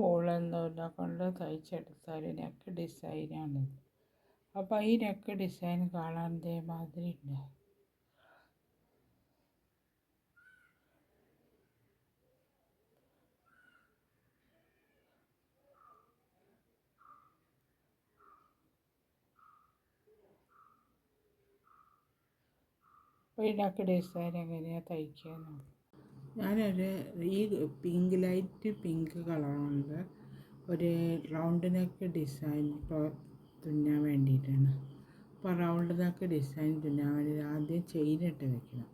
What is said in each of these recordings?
വോളൊന്നുമില്ല കൊണ്ട് തയ്ച്ചെടുത്താൽ നെക്ക് ഡിസൈനാണിത്. അപ്പോൾ ഈ നെക്ക് ഡിസൈൻ കാണാൻ ഇതേമാതിരി ഉണ്ട്. അപ്പോൾ ഈ നെക്ക് ഡിസൈൻ എങ്ങനെയാണ് തയ്ക്കുക? ഈ ലൈറ്റ് പിങ്ക് കളറുണ്ട് ഒരു റൗണ്ട് നെക്ക് ഡിസൈൻ തുന്നാൻ വേണ്ടിയിട്ടാണ്. അപ്പോൾ റൗണ്ട് നെക്ക് ഡിസൈൻ തുന്നാൻ വേണ്ടി ആദ്യം ചെയിനിട്ട് വെക്കണം.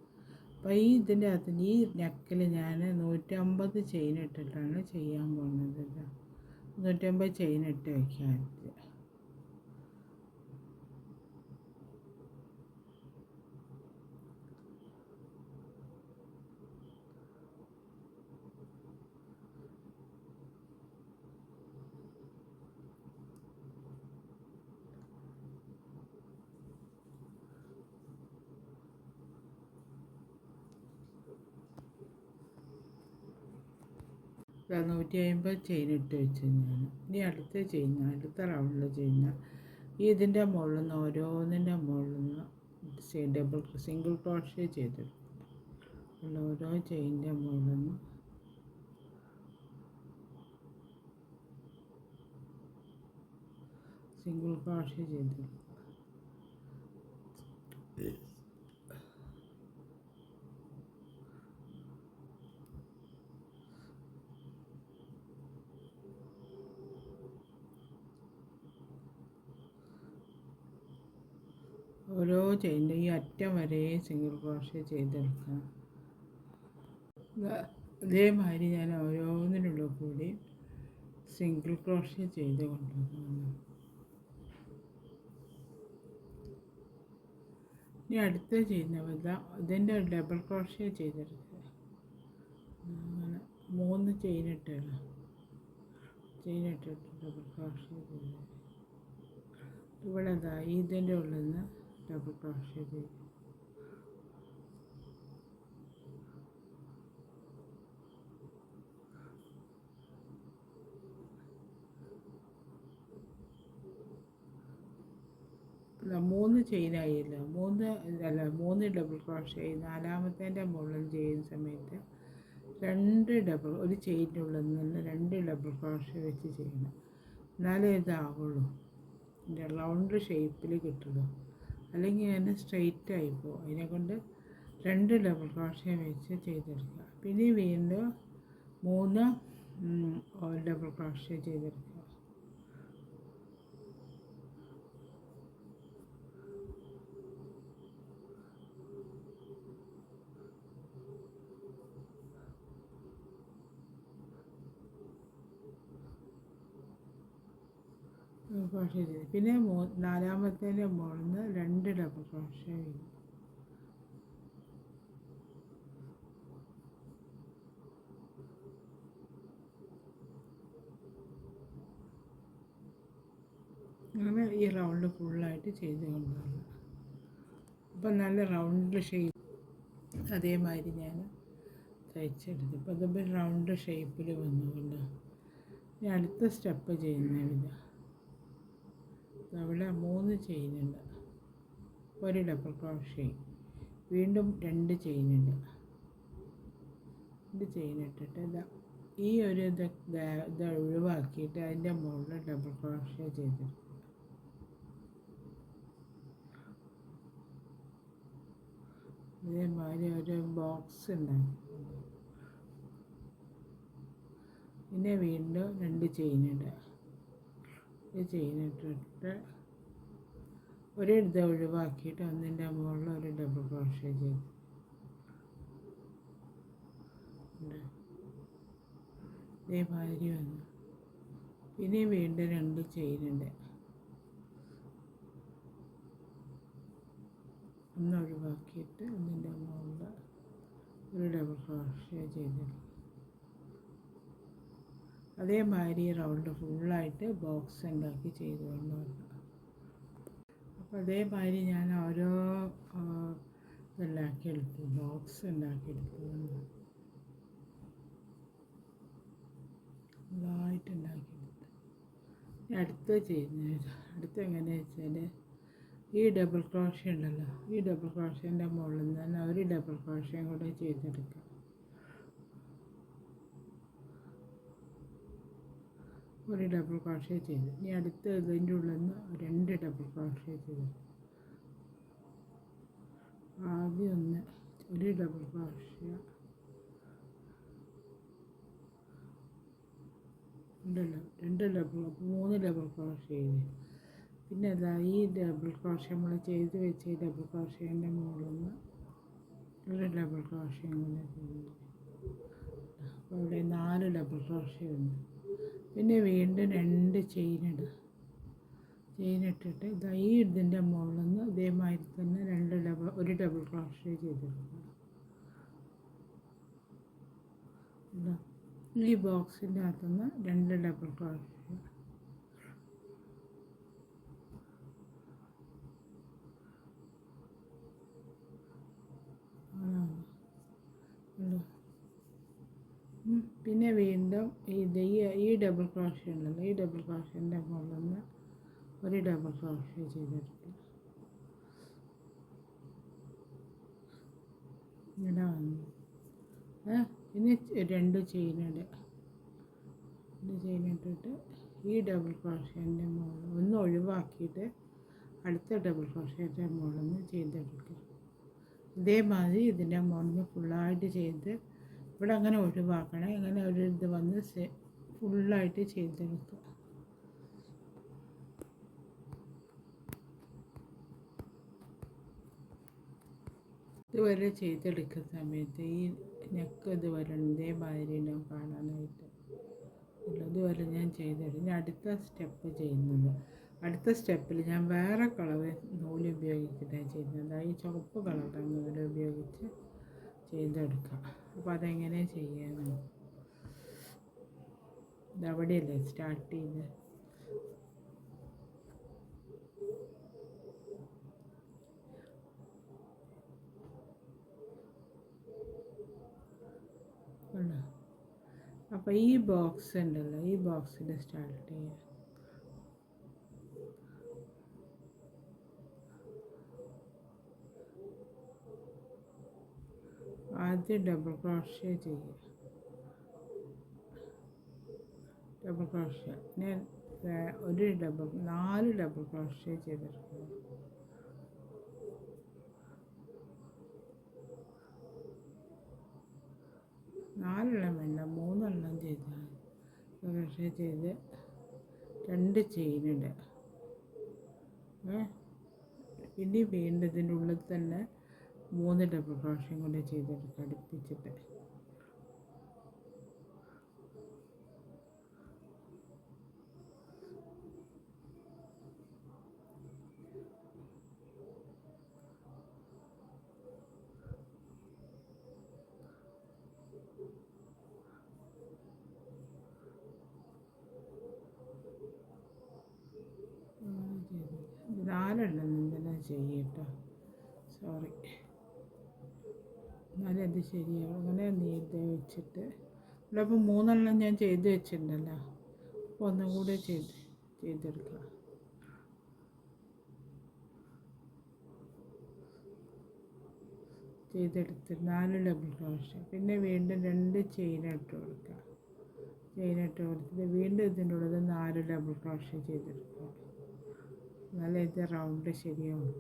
അപ്പോൾ ഇതിൻ്റെ അകത്ത് ഈ നെക്കിൽ ഞാൻ 150 ചെയിൻ ഇട്ടിട്ടാണ് ചെയ്യാൻ പോകുന്നത്. 150 ചെയിൻ ഇട്ട് വയ്ക്കാൻ. ഇതാ 150 ചെയിൻ ഇട്ട് വെച്ച് ഞാൻ ഇനി അടുത്ത റൗണ്ടിൽ ചെയ്യുന്ന ഇതിൻ്റെ മുകളിൽ നിന്ന് ഓരോന്നിൻ്റെ മുകളിൽ നിന്ന് സിംഗിൾ ക്രോഷ്യ ചെയ്തെടുക്കും. ഓരോ ചെയിൻ്റെ മുകളിൽ നിന്ന് സിംഗിൾ ക്രോഷ്യ ചെയ്തെടുക്കും. ഓരോ ചെയിൻ്റെ ഈ അറ്റം വരെ സിംഗിൾ ക്രോഷ്യ ചെയ്തെടുക്കണം. ഇതേമാതിരി ഞാൻ ഓരോന്നിനുള്ള കൂടി സിംഗിൾ ക്രോഷ്യ ചെയ്ത് കൊണ്ടുവന്നു. ഇനി അടുത്ത ചെയ്യുന്നത് ഇതിൻ്റെ ഡബിൾ ക്രോഷ്യ ചെയ്തെടുക്കുക. 3 ചെയിനിട്ട് ഡബിൾ ക്രോഷ്യ ചെയ്ത് ഇവിടെ ഇതിൻ്റെ ഉള്ളിൽ നിന്ന് ഡബിൾ ക്രോഷ്യ ചെയ്ത് മൂന്ന് ചെയിനായില്ല 3 ഡബിൾ ക്രോഷ്യ. നാലാമത്തേൻ്റെ മുകളിൽ ചെയ്യുന്ന സമയത്ത് ഒരു ചെയിൻ്റെ ഉള്ളിൽ നിന്ന് 2 ഡബിൾ ക്രോഷ്യ വെച്ച് ചെയ്യണം. എന്നാലേ ഇതാവുള്ളൂ, റൗണ്ട് ഷേപ്പിൽ കിട്ടുള്ളൂ. അല്ലെങ്കിൽ അതിന് സ്ട്രെയിറ്റ് ആയിപ്പോൾ അതിനെക്കൊണ്ട് 2 ഡബിൾ ക്രോഷ്യ വെച്ച് ചെയ്തെടുക്കുക. പിന്നെ വീണ്ടും 3 ഡബിൾ ക്രോഷ്യ ചെയ്തെടുക്കുക. ക്രോഷ്യ ചെയ്ത് പിന്നെ നാലാമത്തേൻ്റെ മുകളിൽ നിന്ന് 2 ഡബിൾ ക്രോഷ്യ ചെയ്യും. അങ്ങനെ ഈ റൗണ്ട് ഫുള്ളായിട്ട് ചെയ്ത് കൊണ്ടുവരണം. അപ്പം നല്ല റൗണ്ട് ഷേപ്പ് അതേമാതിരി ഞാൻ തയ്ച്ചെടുത്തു. അപ്പോൾ അതിപ്പോൾ റൗണ്ട് ഷേപ്പിൽ വന്നുകൊണ്ട് ഇനി അടുത്ത സ്റ്റെപ്പ് ചെയ്യുന്നതില്ല. അവിടെ 3 ചെയിനുണ്ട്, 1 ഡബിൾ ക്രോഷ്യ, വീണ്ടും 2 ചെയിനുണ്ട്. 2 ചെയിനിട്ടിട്ട് ഈ ഒരു ഇത് ഒഴിവാക്കിയിട്ട് അതിൻ്റെ മുകളിൽ ഡബിൾ ക്രോഷ്യ ചെയ്തെടുക്കും. ഇതേമാതിരി ഒരു ബോക്സ് ഉണ്ടാക്കി പിന്നെ വീണ്ടും 2 ചെയിനിടുക. ഈ ചെയിനിട്ടിട്ട് ഒരു ഇത് ഒഴിവാക്കിയിട്ട് ഒന്നിൻ്റെ മുകളിൽ ഒരു ഡബിൾ ക്രോഷ്യ ചെയ്ത് ഇതേമാതിരി വന്നു. പിന്നെ വീണ്ടും 2 ചെയിനുണ്ട്, ഒന്ന് ഒഴിവാക്കിയിട്ട് ഒന്നിൻ്റെ മുകളിൽ ഒരു ഡബിൾ ക്രോഷ്യ ചെയ്തെടുക്കും. അതേമാതിരി റൗണ്ട് ഫുള്ളായിട്ട് ബോക്സ് ഉണ്ടാക്കി ചെയ്തുകൊണ്ട് വരണം. അപ്പോൾ അതേമാതിരി ഞാൻ ഓരോ ഇതുണ്ടാക്കിയെടുത്തു, ബോക്സ് ഉണ്ടാക്കിയെടുത്തു. ഫുള്ളായിട്ട് ഉണ്ടാക്കിയെടുത്ത് അടുത്ത് ചെയ്യുന്നത് അടുത്ത് എങ്ങനെയാണെന്ന് വെച്ചാൽ ഈ ഡബിൾ ക്രോഷ്യ ഉണ്ടല്ലോ, ഈ ഡബിൾ ക്രോഷ്യൻ്റെ മുകളിൽ നിന്ന് തന്നെ ഒരു ഡബിൾ ക്രോഷ്യയും കൂടെ ചെയ്തെടുക്കുക. ഒരു ഡബിൾ ക്രോഷ്യ ചെയ്ത് ഇനി അടുത്ത് ഇതിൻ്റെ ഉള്ളിൽ നിന്ന് 2 ഡബിൾ ക്രോഷ്യ ചെയ്ത് ആദ്യം ഒരു ഡബിൾ ക്രോഷ്യ, രണ്ട് ഡബിൾ 3 ഡബിൾ ക്രോഷ്യ ചെയ്ത് പിന്നെ അതാ ഈ ഡബിൾ ക്രോഷ്യ നമ്മൾ ചെയ്ത് വെച്ച ഈ ഡബിൾ ക്രോഷ്യൻ്റെ മുകളിൽ നിന്ന് ഒരു ഡബിൾ ക്രോഷ്യയും കൂടെ ചെയ്ത് അപ്പോൾ ഇവിടെ 4 ഡബിൾ ക്രോഷ്യ ഉണ്ട്. പിന്നെ വീണ്ടും 2 ചെയിനിട്ടിട്ട് ഇതാ ഈ ഇതിൻ്റെ മുകളിൽ നിന്ന് ഇതേമാതിരി തന്നെ ഒരു ഡബിൾ ക്രോഷ്യ ചെയ്തെടുക്കുക. ഈ ബോക്സിൻ്റെ അകത്തുനിന്ന് 2 ഡബിൾ ക്രോഷ്യ പിന്നെ വീണ്ടും ഈ ഡബിൾ ക്രോഷ്യ ഉണ്ടല്ലോ, ഈ ഡബിൾ ക്രോഷ്യൻ്റെ മുകളിൽ നിന്ന് ഒരു ഡബിൾ ക്രോഷ്യ ചെയ്തെടുക്കുക. ഇങ്ങനെ വന്നു. ഇനി 2 ചെയിനിട്ടിട്ട് ഈ ഡബിൾ ക്രോഷ്യൻ്റെ മുകളിൽ ഒന്ന് ഒഴിവാക്കിയിട്ട് അടുത്ത ഡബിൾ ക്രോഷ്യൻ്റെ മുകളിൽ നിന്ന് ചെയ്തെടുക്കുക. ഇതേമാതിരി ഇതിൻ്റെ മുകളിൽ നിന്ന് ഫുള്ളായിട്ട് ചെയ്ത് ഇവിടെ അങ്ങനെ ഒഴിവാക്കണം. ഇങ്ങനെ ഒരു ഇത് വന്ന് ഫുള്ളായിട്ട് ചെയ്തെടുക്കുക. ഇതുവരെ ചെയ്തെടുക്കുന്ന സമയത്ത് ഈ നെക്ക് ഇതുവരെ ഇതേമാതിരി ഉണ്ടാവും കാണാനായിട്ട്. ഇതുവരെ ഞാൻ ചെയ്തെടുക്കും. ഇനി അടുത്ത സ്റ്റെപ്പ് ചെയ്യുന്നത്, അടുത്ത സ്റ്റെപ്പിൽ ഞാൻ വേറെ കളർ നൂല് ഉപയോഗിച്ചിട്ടാണ് ചെയ്യുന്നത്. ഈ ചുവപ്പ് കളർ നൂല് ഉപയോഗിച്ച് ചെയ്തെടുക്കാം. അപ്പോൾ അതെങ്ങനെ ചെയ്യാനാണ് ഇതവിടെയല്ലേ സ്റ്റാർട്ട് ചെയ്ത് അപ്പോൾ ഈ ബോക്സ് ഉണ്ടല്ലോ, ഈ ബോക്സിൽ സ്റ്റാർട്ട് ചെയ്യാം. ആദ്യം ഡബിൾ ക്രോഷ്യ ചെയ്യുക. ഡബിൾ ക്രോഷ്യ ഞാൻ ഒരു 4 ഡബിൾ ക്രോഷ്യ ചെയ്തെടുക്കുക. 4 വേണ്ട, 3 ചെയ്താൽ ക്രോഷ്യ ചെയ്ത് 2 ചെയിനിടുക. പിന്നെ വീണ്ടും ഇതിൻ്റെ ഉള്ളിൽ തന്നെ 3 ഡബിൾ ക്രോഷ്യം കൊണ്ട് ചെയ്തെടുക്കുക അടുപ്പിച്ചിട്ട്. എന്തെല്ലാം ചെയ്യട്ടോ, സോറി. എന്നാലും അത് ശരിയാവും. അങ്ങനെ നീട്ടി വെച്ചിട്ട് ഇവിടെ അപ്പോൾ 3 ഞാൻ ചെയ്ത് വെച്ചിട്ടുണ്ടല്ലോ. അപ്പോൾ ഒന്നും കൂടെ ചെയ്തെടുക്കുക. ചെയ്തെടുത്ത് 4 ഡബിൾ ക്രോഷ്യ, പിന്നെ വീണ്ടും 2 ചെയിനിട്ട് കൊടുക്കുക. ചെയിനിട്ട് കൊടുത്തിട്ട് വീണ്ടും ഇതിൻ്റെ ഉള്ളത് 4 ഡബിൾ ക്രോഷ്യ ചെയ്തെടുക്കുക. എന്നാലേ ഇത് റൗണ്ട് ശരിയാവും.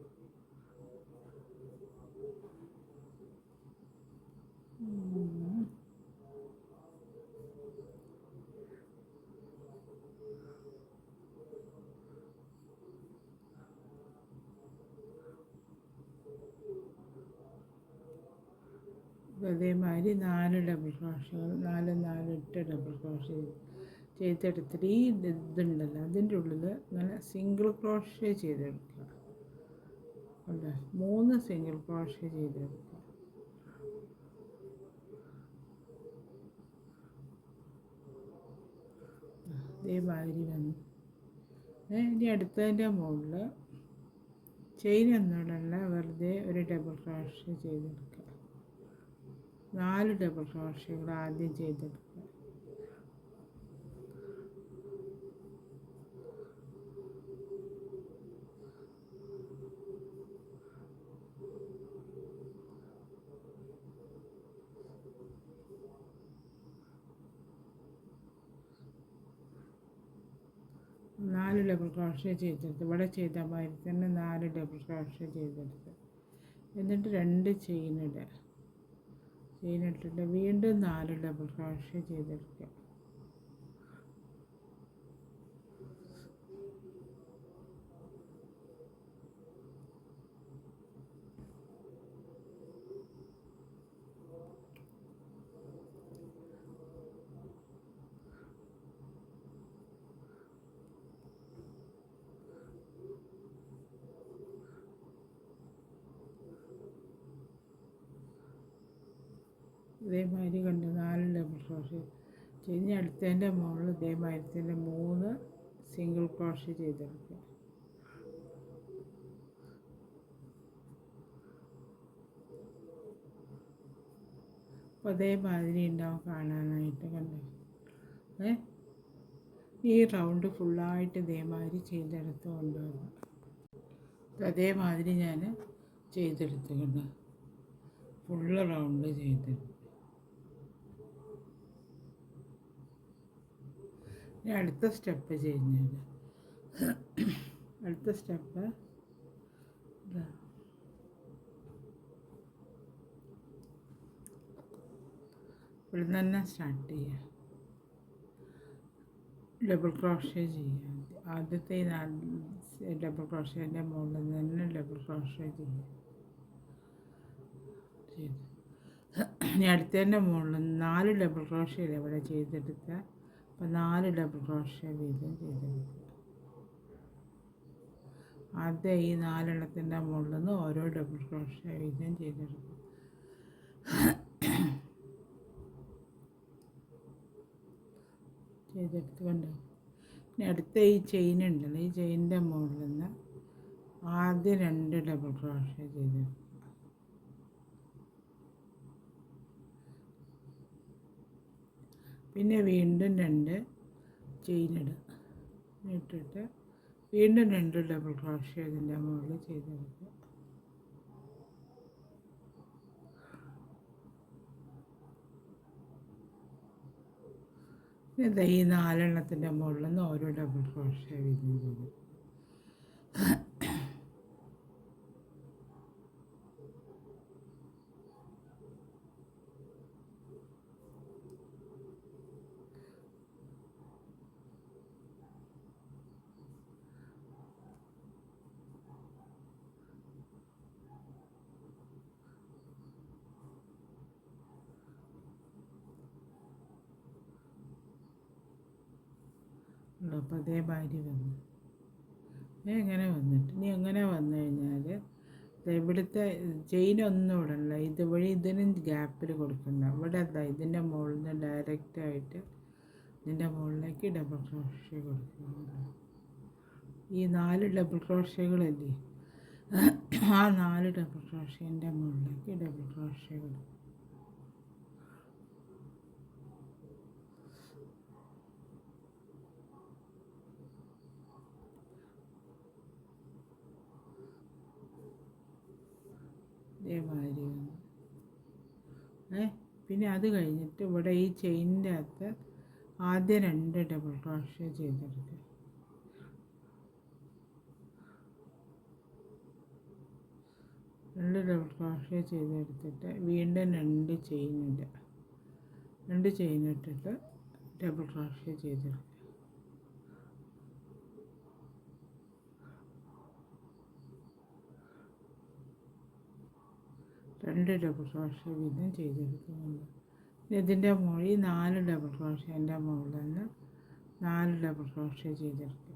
അതേമാതിരി 4 ഡബിൾ ക്രോഷ്യ 8 ഡബിൾ ക്രോഷ്യ ചെയ്തെടുത്തിട്ട് ഈ ഇതുണ്ടല്ലോ അതിൻ്റെ ഉള്ളിൽ ഇങ്ങനെ സിംഗിൾ ക്രോഷ്യ ചെയ്തെടുക്കുക. അല്ല 3 സിംഗിൾ ക്രോഷ്യ ചെയ്തെടുക്കുക. ഇതേമാതിരി വന്നു. ഇനി അടുത്തതിൻ്റെ മുകളിൽ ചെയിൻ ഒന്നുമിടല്ല, വെറുതെ ഒരു ഡബിൾ ക്രോഷ്യ ചെയ്തെടുക്കുക. 4 ഡബിൾ ക്രോഷ്യ കൂടെ ആദ്യം ചെയ്തെടുക്കുക. ഡബിൾ ക്രോഷ്യ ചെയ്തെടുത്ത് ഇവിടെ ചെയ്ത മാതിരി തന്നെ 4 ഡബിൾ ക്രോഷ്യ ചെയ്തെടുത്ത് എന്നിട്ട് 2 ചെയിൻ ഇട്ടിട്ട് വീണ്ടും 4 ഡബിൾ ക്രോഷ്യ ചെയ്തെടുക്കുക. ഇതേമാതിരി കണ്ട് 4 ഡബിൾ ക്രോഷ്യ ചെയ്ത് അടുത്തതിൻ്റെ മുകളിൽ ഇതേമാതിരി തന്നെ 3 സിംഗിൾ ക്രോഷ്യ ചെയ്തെടുക്കുക. അപ്പോൾ അതേമാതിരി ഉണ്ടാവും കാണാനായിട്ട് കണ്ട്. ഈ റൗണ്ട് ഫുള്ളായിട്ട് ഇതേമാതിരി ചെയ്തെടുത്ത് കൊണ്ടുവരണം. അതേമാതിരി ഞാൻ ചെയ്തെടുത്ത് കണ്ട് ഫുള്ള് റൗണ്ട് ചെയ്തെടുത്തു. ഇനി അടുത്ത സ്റ്റെപ്പ് ചെയ്യുന്നത് അടുത്ത സ്റ്റെപ്പ് ഇവിടെ തന്നെ സ്റ്റാർട്ട് ചെയ്യുക. ഡബിൾ ക്രോഷ്യ ചെയ്യുക. ആദ്യത്തെ ഡബിൾ ക്രോഷ്യൻ്റെ മുകളിൽ തന്നെ ഡബിൾ ക്രോഷ്യ ചെയ്യുക. ഇനി അടുത്തതിൻ്റെ മുകളിൽ 4 ഡബിൾ ക്രോഷ്യ ഇവിടെ ചെയ്തെടുക്കുക. അപ്പോൾ 4 ഡബിൾ ക്രോഷ്യ വീതം ചെയ്തെടുക്കുക. ആദ്യം ഈ 4 മുകളിൽ നിന്ന് ഓരോ ഡബിൾ ക്രോഷ്യ വീതം ചെയ്തെടുക്കുക. ചെയ്തെടുത്തുകൊണ്ട് ഇനി അടുത്ത ഈ ചെയിൻ ഉണ്ടല്ലോ, ഈ ചെയിനിൻ്റെ മുകളിൽ നിന്ന് ആദ്യം 2 ഡബിൾ ക്രോഷ്യ ചെയ്തെടുക്കുക. പിന്നെ വീണ്ടും 2 ചെയിൻ ഇട്ടിട്ട് വീണ്ടും 2 ഡബിൾ ക്രോഷ്യ ഇതിൻ്റെ മുകളിൽ ചെയ്തെടുക്കുക. ഇതാ ഈ 4 മുകളിൽ നിന്ന് ഓരോ ഡബിൾ ക്രോഷ്യ വീതം ചെയ്തു. അപ്പോൾ അതേമാതിരി വന്നു. എങ്ങനെ വന്നിട്ട് ഇനി എങ്ങനെ വന്നു കഴിഞ്ഞാൽ ഇവിടുത്തെ ചെയിനൊന്നും ഇടണ്ട, ഇതുവഴി ഇതിനും ഗ്യാപ്പിൽ കൊടുക്കണ്ട. ഇവിടെ എന്താ ഇതിൻ്റെ മുകളിൽ നിന്ന് ഡയറക്റ്റായിട്ട് ഇതിൻ്റെ മുകളിലേക്ക് ഡബിൾ ക്രോഷ്യ കൊടുക്കുക. ഈ 4 ഡബിൾ ക്രോഷ്യകളില്ലേ, ആ 4 ഡബിൾ ക്രോഷ്യൻ്റെ മുകളിലേക്ക് ഡബിൾ ക്രോഷ്യ കൊടുക്കുക. ഇതേമാതിരി വന്നു. പിന്നെ അത് കഴിഞ്ഞിട്ട് ഇവിടെ ഈ ചെയിനിൻ്റെ അകത്ത് ആദ്യം 2 ഡബിൾ ക്രോഷ്യ ചെയ്തെടുക്കുക. ഡബിൾ ക്രോഷ്യ ചെയ്തെടുത്തിട്ട് വീണ്ടും 2 ചെയിൻ ഇടുക. 2 ചെയിൻ ഇട്ടിട്ട് ഡബിൾ ക്രോഷ്യ ചെയ്തെടുക്കുക. 2 ഡബിൾ ക്രോഷ്യ വീതം ചെയ്തെടുക്കുന്നുണ്ട്. ഇതിൻ്റെ മുകളിൽ 4 ഡബിൾ ക്രോഷ്യൻ്റെ മുകളിൽ നിന്ന് 4 ഡബിൾ ക്രോഷ്യ ചെയ്തെടുക്കുക.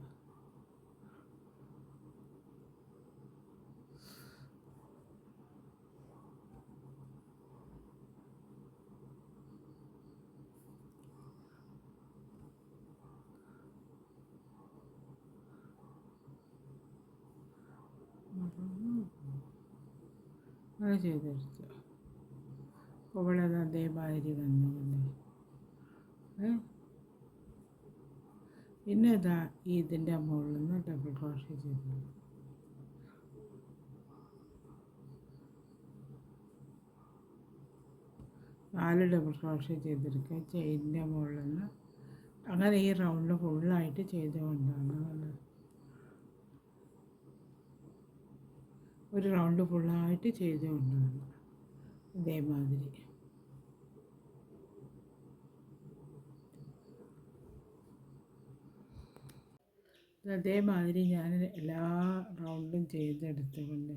അങ്ങനെ ചെയ്തെടുക്കുക. അപ്പോൾ ഇവിടെ അതേമാതിരി വന്നുകൊണ്ട് പിന്നെ ഇതാ ഇതിൻ്റെ മുകളിൽ നിന്ന് ഡബിൾ ക്രോഷ്യ ചെയ്തു. 4 ഡബിൾ ക്രോഷ്യ ചെയ്തെടുക്കുക ചെയിനിൻ്റെ മുകളിൽ നിന്ന്. അങ്ങനെ ഈ റൗണ്ട് ഫുള്ളായിട്ട് ചെയ്തുകൊണ്ടാണ്. ഒരു റൗണ്ട് ഫുള്ളായിട്ട് ചെയ്ത് കൊണ്ടുവന്നു. ഇതേമാതിരി ഞാൻ എല്ലാ റൗണ്ടും ചെയ്തെടുത്തുകൊണ്ട്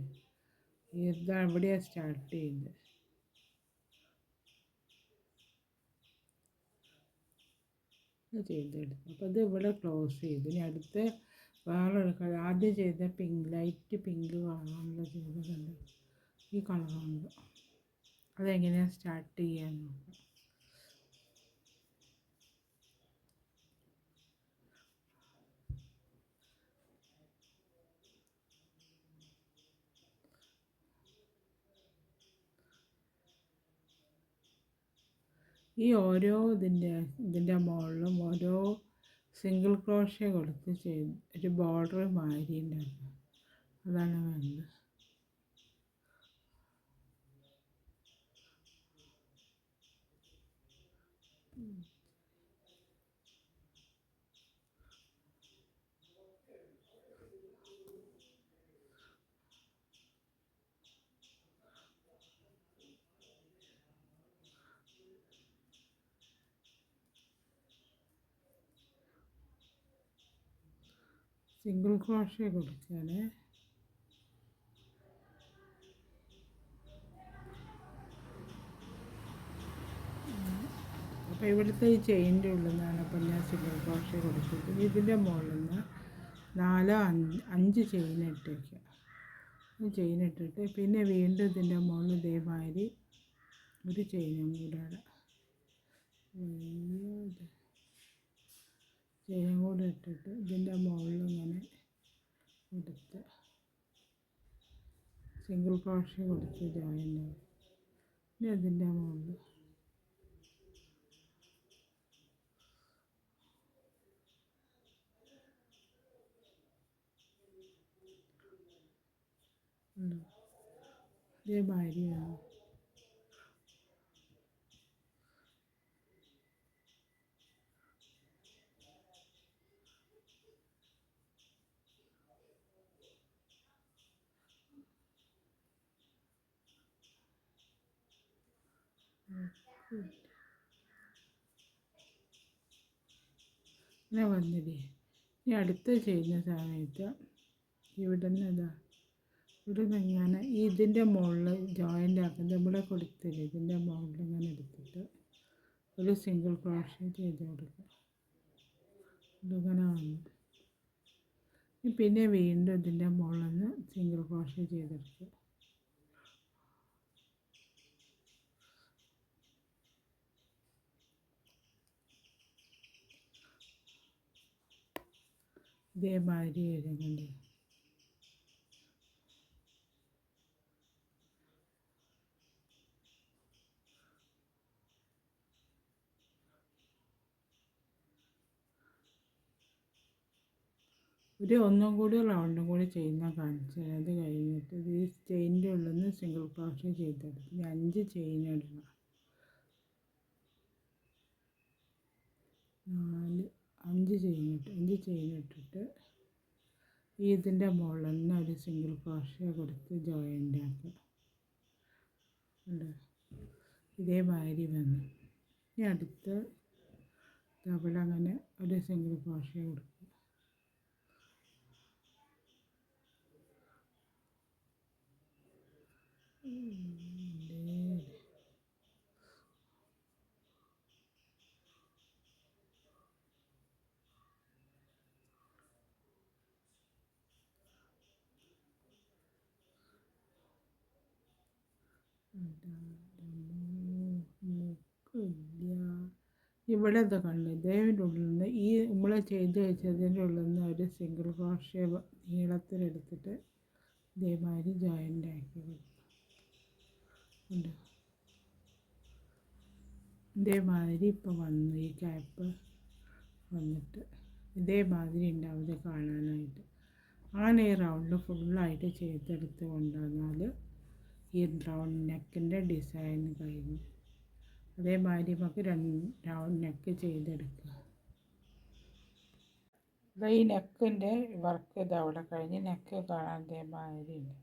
ഇതാണ് ഇവിടെയാണ് സ്റ്റാർട്ട് ചെയ്യുന്നത്. ചെയ്തെടുത്തു. അപ്പോൾ ഇത് ഇവിടെ ക്ലോസ് ചെയ്തു. ഇനി അടുത്ത് വേറൊരു കളർ ആദ്യം ചെയ്ത ലൈറ്റ് പിങ്ക് കളറുള്ള ചെയ്തതുണ്ട്. ഈ കളറുണ്ട്. അതെങ്ങനെയാണ് സ്റ്റാർട്ട് ചെയ്യാൻ നോക്കാം. ഈ ഓരോ ഇതിൻ്റെ മുകളിലും ഓരോ സിംഗിൾ ക്രോഷ്യ കൊടുത്ത് ചെയ്ത് ഒരു ബോർഡർ മാതിരി ഉണ്ടാക്കുക. അതാണ് വേണ്ടത്. സിംഗിൾ ക്രോഷ്യ കൊടുക്കുകയാണ്. അപ്പോൾ ഇവിടുത്തെ ഈ ചെയിൻ്റെ ഉള്ളിൽ നിന്നാണ് അപ്പോൾ ഞാൻ സിംഗിൾ ക്രോഷ്യ കൊടുത്തത്. ഇതിൻ്റെ മുകളിൽ നിന്ന് 4-5 ചെയിൻ ഇട്ട് വയ്ക്കുക. ചെയിൻ ഇട്ടിട്ട് പിന്നെ വീണ്ടും ഇതിൻ്റെ മുകളിൽ ഇതേമാതിരി ഒരു ചെയിനും കൂടെ ഇട്ടിട്ട് ഇതിൻ്റെ മുകളിൽ ഇങ്ങനെ എടുത്ത് സിംഗിൾ ക്രോഷ്യ കൊടുത്ത് ജോയിൻ ചെയ്യും. പിന്നെ ഇതിൻ്റെ മുകളിൽ ഇതേമാതിരിയാണ്. ഇങ്ങനെ വന്നില്ലേ. ഇനി അടുത്ത് ചെയ്യുന്ന സമയത്ത് ഇവിടെ നിന്ന് ഞാൻ ഇതിൻ്റെ മുകളിൽ ജോയിൻ്റ് ആക്കുന്നത് ഇവിടെ കൊടുത്തില്ലേ, ഇതിൻ്റെ മുകളിൽ ഇങ്ങനെ എടുത്തിട്ട് ഒരു സിംഗിൾ ക്രോഷ്യ ചെയ്ത് കൊടുക്കുക. ഇതിങ്ങനെ വന്നു. പിന്നെ വീണ്ടും ഇതിൻ്റെ മുകളിൽ നിന്ന് സിംഗിൾ ക്രോഷ്യ ചെയ്തെടുക്കുക. ഇതേമാതിരി എഴുതുന്നുണ്ട്. ഒന്നും കൂടി റൗണ്ടും കൂടി ചെയ്യുന്ന കാണിച്ചത്. അത് കഴിഞ്ഞിട്ട് ഈ ചെയിൻ്റെ ഉള്ളിൽ നിന്ന് സിംഗിൾ ക്രോഷ്യ ചെയ്തെടുക്കും. 5 ചെയിൻ ഇടണം. 5 ചെയിൻ ഇട്ടിട്ട് ഇതിൻ്റെ മുകളിൽ നിന്ന് ഒരു സിംഗിൾ ക്രോഷ്യ കൊടുത്ത് ജോയിൻ്റ് ആക്കുക. ഇതേമാതിരി വന്നു. ഇനി അടുത്ത് അവിടെ അങ്ങനെ ഒരു സിംഗിൾ ക്രോഷ്യ കൊടുക്കുക. ഇവിടെ ഇത് കണ്ടു. ഇതിൻ്റെ ഉള്ളിൽ നിന്ന് ഈ നമ്മൾ ചെയ്ത് വെച്ചതിൻ്റെ ഉള്ളിൽ നിന്ന് ഒരു സിംഗിൾ ക്രോഷ്യ നീളത്തിലെടുത്തിട്ട് ഇതേമാതിരി ജോയിൻ്റ് ആക്കി ഉണ്ട്. ഇതേമാതിരി ഇപ്പോൾ വന്നു. ഈ ക്യാപ്പ് വന്നിട്ട് ഇതേമാതിരി ഉണ്ടാവും ഇത് കാണാനായിട്ട്. അങ്ങനെ ഈ റൗണ്ട് ഫുള്ളായിട്ട് ചെയ്തെടുത്ത് കൊണ്ടുവന്നാൽ ഈ റൗണ്ട് നെക്കിൻ്റെ ഡിസൈൻ കഴിഞ്ഞു. അതേമാതിരി നമുക്ക് റൗണ്ട് നെക്ക് ചെയ്തെടുക്കുക. ഈ നെക്കിൻ്റെ വർക്ക് ഇത് അവിടെ കഴിഞ്ഞ് നെക്ക് കാണാൻ അതേമാതിരി ഉണ്ട്.